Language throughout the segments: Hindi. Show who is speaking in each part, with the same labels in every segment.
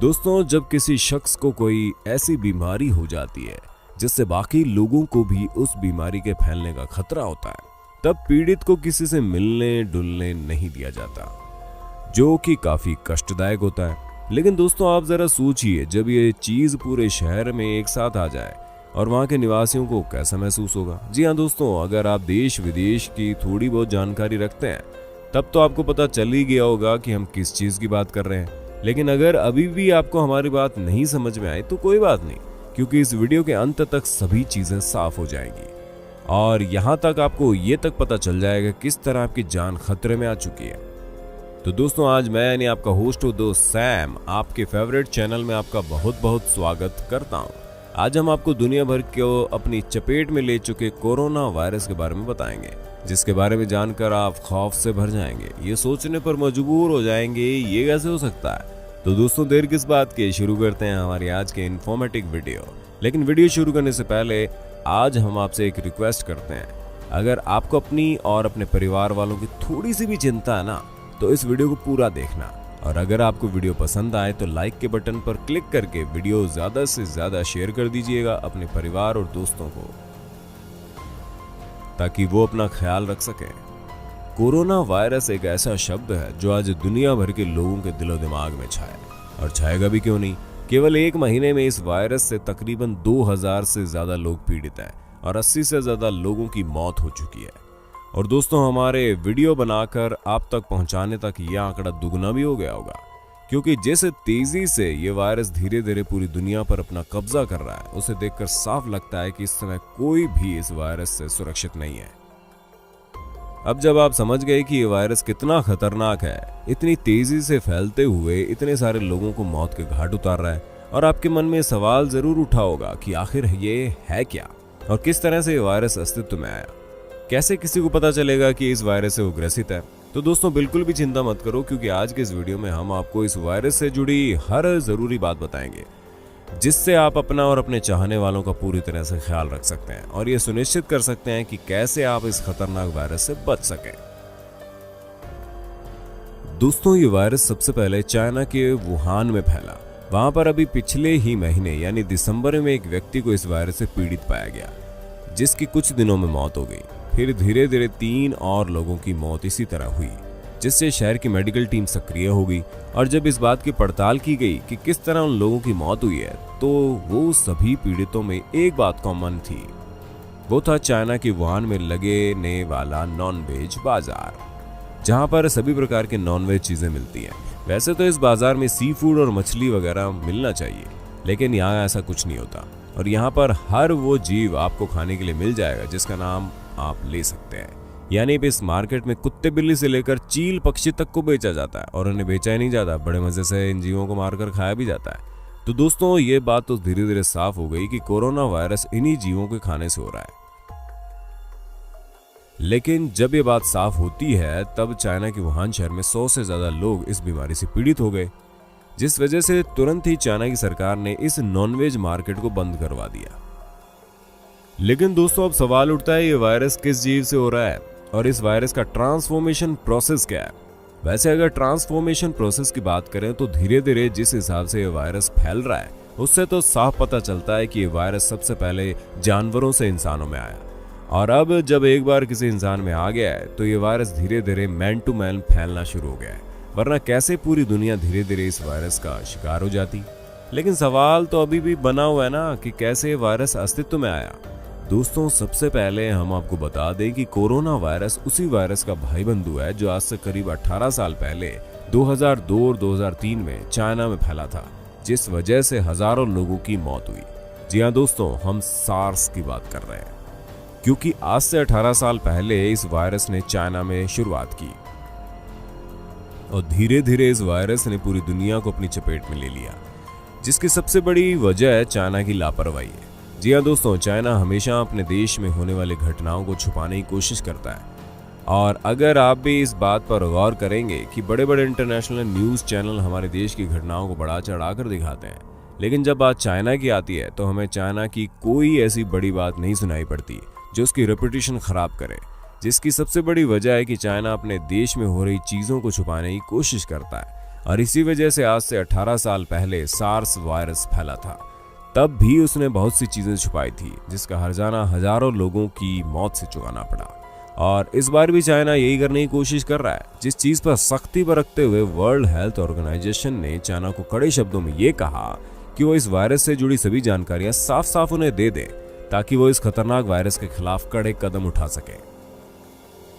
Speaker 1: दोस्तों, जब किसी शख्स को कोई ऐसी बीमारी हो जाती है जिससे बाकी लोगों को भी उस बीमारी के फैलने का खतरा होता है, तब पीड़ित को किसी से मिलने डुलने नहीं दिया जाता, जो कि काफी कष्टदायक होता है। लेकिन दोस्तों, आप जरा सोचिए, जब ये चीज पूरे शहर में एक साथ आ जाए और वहां के निवासियों को कैसा महसूस होगा। जी हाँ दोस्तों, अगर आप देश विदेश की थोड़ी बहुत जानकारी रखते हैं तब तो आपको पता चल ही गया होगा कि हम किस चीज की बात कर रहे हैं। लेकिन अगर अभी भी आपको हमारी बात नहीं समझ में आई तो कोई बात नहीं, क्योंकि इस वीडियो के अंत तक सभी चीजें साफ हो जाएंगी और यहाँ तक आपको ये तक पता चल जाएगा किस तरह आपकी जान खतरे में आ चुकी है। तो दोस्तों, आज मैं यानी आपका होस्ट हूँ दोस्त सैम, आपके फेवरेट चैनल में आपका बहुत बहुत स्वागत करता हूँ। आज हम आपको दुनिया भर को अपनी चपेट में ले चुके कोरोना वायरस के बारे में बताएंगे, जिसके बारे में जानकर आप खौफ से भर जाएंगे, ये सोचने पर मजबूर हो जाएंगे ये कैसे हो सकता है। तो दोस्तों, देर किस बात की, शुरू करते हैं हमारी आज के इन्फॉर्मेटिव वीडियो। लेकिन वीडियो शुरू करने से पहले आज हम आपसे एक रिक्वेस्ट करते हैं, अगर आपको अपनी और अपने परिवार वालों की थोड़ी सी भी चिंता है ना, तो इस वीडियो को पूरा देखना। और अगर आपको वीडियो पसंद आए तो लाइक के बटन पर क्लिक करके वीडियो ज्यादा से ज्यादा शेयर कर दीजिएगा अपने परिवार और दोस्तों को, ताकि वो अपना ख्याल रख सके। कोरोना वायरस एक ऐसा शब्द है जो आज दुनिया भर के लोगों के दिलो दिमाग में छाया, और छाएगा भी क्यों नहीं। केवल एक महीने में इस वायरस से तकरीबन 2000 से ज्यादा लोग पीड़ित हैं और 80 से ज्यादा लोगों की मौत हो चुकी है। और दोस्तों, हमारे वीडियो बनाकर आप तक पहुंचाने तक यह आंकड़ा दुगना भी हो गया होगा, क्योंकि जैसे तेजी से ये वायरस धीरे धीरे पूरी दुनिया पर अपना कब्जा कर रहा है, उसे देखकर साफ लगता है कि इस समय कोई भी इस वायरस से सुरक्षित नहीं है। अब जब आप समझ गए कि ये वायरस कितना खतरनाक है, इतनी तेजी से फैलते हुए इतने सारे लोगों को मौत के घाट उतार रहा है, और आपके मन में सवाल जरूर उठा होगा कि आखिर ये है क्या और किस तरह से ये वायरस अस्तित्व में आया, कैसे किसी को पता चलेगा कि इस वायरस से वो ग्रसित है। तो दोस्तों, बिल्कुल भी चिंता मत करो, क्योंकि आज के इस वीडियो में हम आपको इस वायरस से जुड़ी हर जरूरी बात बताएंगे, जिससे आप अपना और अपने चाहने वालों का पूरी तरह से ख्याल रख सकते हैं और ये सुनिश्चित कर सकते हैं कि कैसे आप इस खतरनाक वायरस से बच सकें। दोस्तों, ये वायरस सबसे पहले चाइना के वुहान में फैला। वहां पर अभी पिछले ही महीने यानी दिसंबर में एक व्यक्ति को इस वायरस से पीड़ित पाया गया, जिसकी कुछ दिनों में मौत हो गई। फिर धीरे धीरे 3 और लोगों की मौत इसी तरह हुई, जिससे शहर की मेडिकल टीम सक्रिय हो गई। और जब इस बात की पड़ताल की गई कि किस तरह उन लोगों की मौत हुई है, तो वो सभी पीड़ितों में एक बात कॉमन थी, वो था चाइना की वुहान में लगने वाला नॉनवेज बाजार, जहां पर सभी प्रकार के नॉनवेज चीजें मिलती हैं। वैसे तो इस बाजार में सी फूड और मछली वगैरह मिलना चाहिए, लेकिन यहाँ ऐसा कुछ नहीं होता, और यहाँ पर हर वो जीव आपको खाने के लिए मिल जाएगा जिसका नाम आप ले सकते हैं। यानी इस मार्केट में कुत्ते बिल्ली से लेकर चील पक्षी तक को बेचा जाता है, और उन्हें बेचा ही नहीं जाता, बड़े मजे से इन जीवों को मारकर खाया भी जाता है। तो दोस्तों, ये बात तो धीरे धीरे साफ हो गई कि कोरोना वायरस इन्हीं जीवों के खाने से हो रहा है। लेकिन जब ये बात साफ होती है, तब चाइना के वुहान शहर में 100 से ज्यादा लोग इस बीमारी से पीड़ित हो गए, जिस वजह से तुरंत ही चाइना की सरकार ने इस नॉनवेज मार्केट को बंद करवा दिया। लेकिन दोस्तों, अब सवाल उठता है, ये वायरस किस जीव से हो रहा है और इस वायरस का ट्रांसफॉर्मेशन प्रोसेस क्या है। वैसे अगर ट्रांसफॉर्मेशन प्रोसेस की बात करें तो धीरे धीरे जिस हिसाब से ये वायरस फैल रहा है, उससे तो साफ पता चलता है कि ये वायरस सबसे पहले जानवरों से इंसानों में आया, और अब जब एक बार किसी इंसान में आ गया है तो ये वायरस धीरे धीरे मैन टू मैन फैलना शुरू हो गया है, वरना कैसे पूरी दुनिया धीरे धीरे इस वायरस का शिकार हो जाती। लेकिन सवाल तो अभी भी बना हुआ है ना कि कैसे ये वायरस अस्तित्व में आया। दोस्तों, सबसे पहले हम आपको बता दें कि कोरोना वायरस उसी वायरस का भाई बंधु है जो आज से करीब 18 साल पहले 2002 और 2003 में चाइना में फैला था, जिस वजह से हजारों लोगों की मौत हुई। जी हाँ दोस्तों, हम सार्स की बात कर रहे हैं, क्योंकि आज से 18 साल पहले इस वायरस ने चाइना में शुरुआत की और धीरे धीरे इस वायरस ने पूरी दुनिया को अपनी चपेट में ले लिया, जिसकी सबसे बड़ी वजह है चाइना की लापरवाही है। जी हाँ दोस्तों, चाइना हमेशा अपने देश में होने वाली घटनाओं को छुपाने की कोशिश करता है, और अगर आप भी इस बात पर गौर करेंगे कि बड़े बड़े इंटरनेशनल न्यूज़ चैनल हमारे देश की घटनाओं को बढ़ा चढ़ा कर दिखाते हैं, लेकिन जब बात चाइना की आती है तो हमें चाइना की कोई ऐसी बड़ी बात नहीं सुनाई पड़ती जो उसकी रेपुटेशन खराब करे, जिसकी सबसे बड़ी वजह है कि चाइना अपने देश में हो रही चीज़ों को छुपाने की कोशिश करता है। और इसी वजह से आज से 18 साल पहले सार्स वायरस फैला था। तब भी उसने बहुत सी चीजें छुपाई थी, जिसका हर्जाना हजारों लोगों की मौत से चुकाना पड़ा। और इस बार भी चाइना यही करने की कोशिश कर रहा है। जिस चीज पर सख्ती बरतते हुए वर्ल्ड हेल्थ ऑर्गेनाइजेशन ने चाइना को कड़े शब्दों में ये कहा कि वो इस वायरस से जुड़ी सभी जानकारियां साफ साफ उन्हें दे दे, ताकि वो इस खतरनाक वायरस के खिलाफ कड़े कदम उठा सके।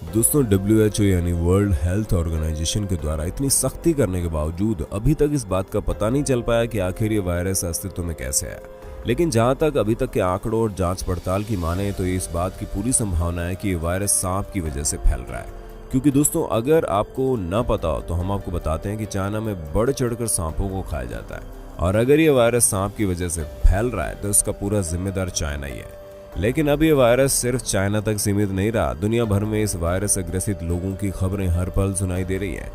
Speaker 1: दोस्तों, WHO यानी वर्ल्ड हेल्थ ऑर्गेनाइजेशन के द्वारा इतनी सख्ती करने के बावजूद अभी तक इस बात का पता नहीं चल पाया कि आखिर ये वायरस अस्तित्व में कैसे आया। लेकिन जहां तक अभी तक के आंकड़ों और जांच पड़ताल की माने तो ये इस बात की पूरी संभावना है कि ये वायरस सांप की वजह से फैल रहा है। क्योंकि दोस्तों, अगर आपको न पता हो तो हम आपको बताते हैं कि चाइना में बढ़ चढ़कर सांपों को खाया जाता है, और अगर ये वायरस सांप की वजह से फैल रहा है तो इसका पूरा जिम्मेदार चाइना ही है। लेकिन अब ये वायरस सिर्फ चाइना तक सीमित नहीं रहा। दुनिया भर में इस वायरस से ग्रसित लोगों की खबरें हर पल सुनाई दे रही हैं।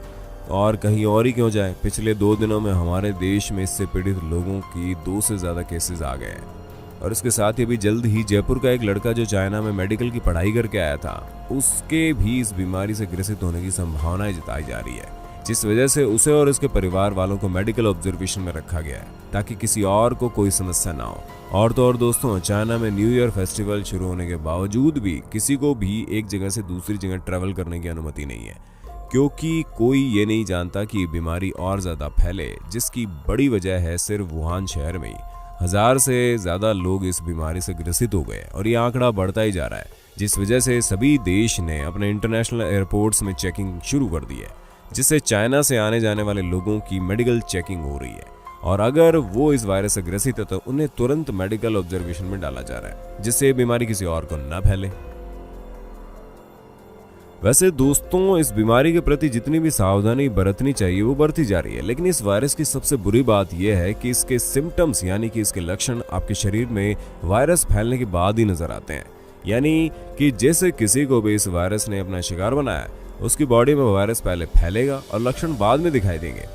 Speaker 1: और कहीं और ही क्यों जाए, पिछले 2 दिनों में हमारे देश में इससे पीड़ित लोगों की 2 से ज्यादा केसेस आ गए हैं। और इसके साथ ही अभी जल्द ही जयपुर का एक लड़का जो चाइना में मेडिकल की पढ़ाई करके आया था, उसके भी इस बीमारी से ग्रसित होने की संभावनाएं जताई जा रही है, जिस वजह से उसे और उसके परिवार वालों को मेडिकल ऑब्जर्वेशन में रखा गया है ताकि किसी और को कोई समस्या ना हो। और तो और दोस्तों, चाइना में न्यू ईयर फेस्टिवल शुरू होने के बावजूद भी किसी को भी एक जगह से दूसरी जगह ट्रैवल करने की अनुमति नहीं है, क्योंकि कोई ये नहीं जानता कि ये बीमारी और ज्यादा फैले, जिसकी बड़ी वजह है सिर्फ वुहान शहर में ही 1000 से ज्यादा लोग इस बीमारी से ग्रसित हो गए और ये आंकड़ा बढ़ता ही जा रहा है, जिस वजह से सभी देश ने अपने इंटरनेशनल एयरपोर्ट्स में चेकिंग शुरू कर दी है, जिससे चाइना से आने जाने वाले लोगों की मेडिकल चेकिंग हो रही है। और अगर वो इस वायरस से ग्रसित है तो उन्हें तुरंत मेडिकल ऑब्जर्वेशन में डाला जा रहा है, जिससे ये बीमारी किसी और को न फैले। वैसे दोस्तों, इस बीमारी के प्रति जितनी भी सावधानी बरतनी चाहिए वो बरती जा रही है, लेकिन इस वायरस की सबसे बुरी बात यह है कि इसके सिम्टम्स यानी कि इसके लक्षण आपके शरीर में वायरस फैलने के बाद ही नजर आते हैं। यानी कि जैसे किसी को भी इस वायरस ने अपना शिकार बनाया, उसकी बॉडी में वायरस पहले फैलेगा और लक्षण बाद में दिखाई देंगे।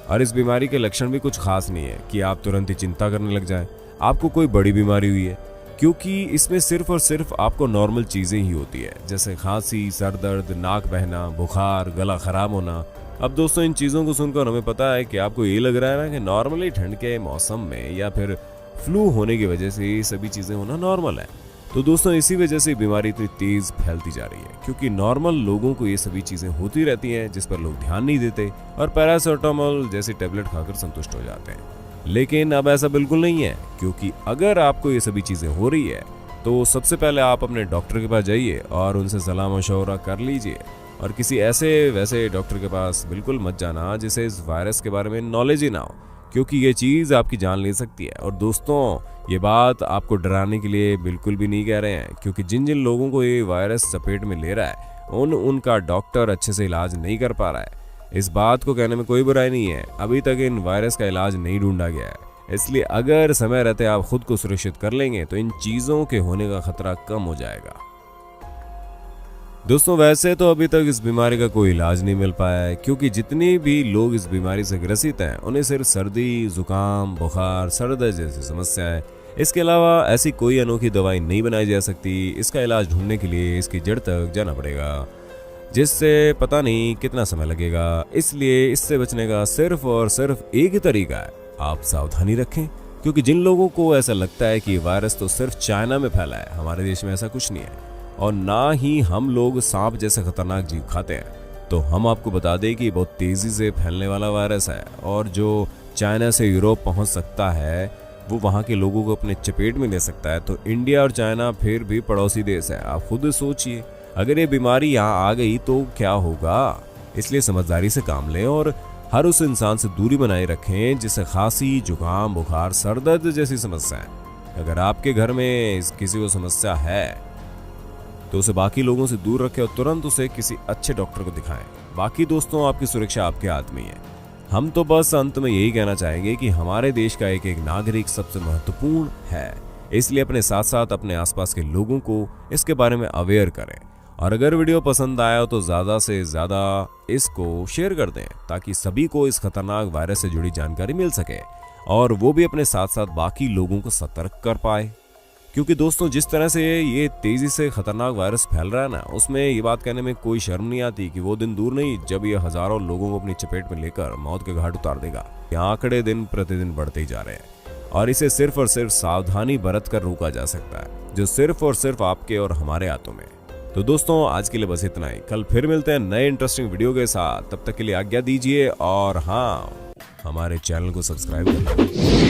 Speaker 1: और इस बीमारी के लक्षण भी कुछ खास नहीं है कि आप तुरंत ही चिंता करने लग जाएं आपको कोई बड़ी बीमारी हुई है, क्योंकि इसमें सिर्फ और सिर्फ आपको नॉर्मल चीजें ही होती है, जैसे खांसी, सर दर्द, नाक बहना, बुखार, गला खराब होना। अब दोस्तों, इन चीजों को सुनकर हमें पता है कि आपको ये लग रहा है ना कि नॉर्मली ठंड के मौसम में या फिर फ्लू होने की वजह से ये सभी चीजें होना नॉर्मल है। तो दोस्तों, इसी वजह से बीमारी इतनी तेज फैलती जा रही है, क्योंकि नॉर्मल लोगों को ये सभी चीजें होती रहती हैं जिस पर लोग ध्यान नहीं देते और पैरासिटामोल जैसी टेबलेट खाकर संतुष्ट हो जाते हैं। लेकिन अब ऐसा बिल्कुल नहीं है, क्योंकि अगर आपको ये सभी चीजें हो रही है तो सबसे पहले आप अपने डॉक्टर के पास जाइए और उनसे सलाह मशवरा कर लीजिए। और किसी ऐसे वैसे डॉक्टर के पास बिल्कुल मत जाना जिसे इस वायरस के बारे में नॉलेज ही ना हो, क्योंकि ये चीज़ आपकी जान ले सकती है। और दोस्तों, ये बात आपको डराने के लिए बिल्कुल भी नहीं कह रहे हैं, क्योंकि जिन जिन लोगों को ये वायरस चपेट में ले रहा है उनका डॉक्टर अच्छे से इलाज नहीं कर पा रहा है। इस बात को कहने में कोई बुराई नहीं है, अभी तक इन वायरस का इलाज नहीं ढूंढा गया है। इसलिए अगर समय रहते आप खुद को सुरक्षित कर लेंगे तो इन चीज़ों के होने का खतरा कम हो जाएगा। दोस्तों, वैसे तो अभी तक इस बीमारी का कोई इलाज नहीं मिल पाया है, क्योंकि जितने भी लोग इस बीमारी से ग्रसित हैं उन्हें सिर्फ सर्दी, जुकाम, बुखार, सर दर्द जैसी समस्याएं, इसके अलावा ऐसी कोई अनोखी दवाई नहीं बनाई जा सकती। इसका इलाज ढूंढने के लिए इसकी जड़ तक जाना पड़ेगा, जिससे पता नहीं कितना समय लगेगा। इसलिए इससे बचने का सिर्फ और सिर्फ एक ही तरीका है, आप सावधानी रखें। क्योंकि जिन लोगों को ऐसा लगता है कि वायरस तो सिर्फ चाइना में फैला है, हमारे देश में ऐसा कुछ नहीं है और ना ही हम लोग सांप जैसे खतरनाक जीव खाते हैं, तो हम आपको बता दें कि बहुत तेजी से फैलने वाला वायरस है और जो चाइना से यूरोप पहुंच सकता है वो वहां के लोगों को अपने चपेट में ले सकता है। तो इंडिया और चाइना फिर भी पड़ोसी देश है, आप खुद सोचिए अगर ये बीमारी यहाँ आ गई तो क्या होगा। इसलिए समझदारी से काम लें और हर उस इंसान से दूरी बनाए रखें जिससे खांसी, जुकाम, बुखार, सर दर्द जैसी समस्याएं। अगर आपके घर में किसी को समस्या है तो उसे बाकी लोगों से दूर रखें और तुरंत उसे किसी अच्छे डॉक्टर को दिखाएं। बाकी दोस्तों, आपकी सुरक्षा आपके हाथ में ही है। हम तो बस अंत में यही कहना चाहेंगे कि हमारे देश का एक एक नागरिक सबसे महत्वपूर्ण है, इसलिए अपने साथ साथ अपने आसपास के लोगों को इसके बारे में अवेयर करें। और अगर वीडियो पसंद आया तो ज़्यादा से ज़्यादा इसको शेयर कर दें, ताकि सभी को इस खतरनाक वायरस से जुड़ी जानकारी मिल सके और वो भी अपने साथ साथ बाकी लोगों को सतर्क कर पाए। क्योंकि दोस्तों जिस तरह से ये तेजी से खतरनाक वायरस फैल रहा है ना, उसमें ये बात कहने में कोई शर्म नहीं आती कि वो दिन दूर नहीं जब ये हजारों लोगों को अपनी चपेट में लेकर मौत के घाट उतार देगा। ये आंकड़े दिन प्रतिदिन बढ़ते ही जा रहे हैं और इसे सिर्फ और सिर्फ सावधानी बरत कर रोका जा सकता है, जो सिर्फ और सिर्फ आपके और हमारे हाथों में। तो दोस्तों आज के लिए बस इतना ही। कल फिर मिलते हैं नए इंटरेस्टिंग वीडियो के साथ। तब तक के लिए आज्ञा दीजिए और हाँ, हमारे चैनल को सब्सक्राइब करना।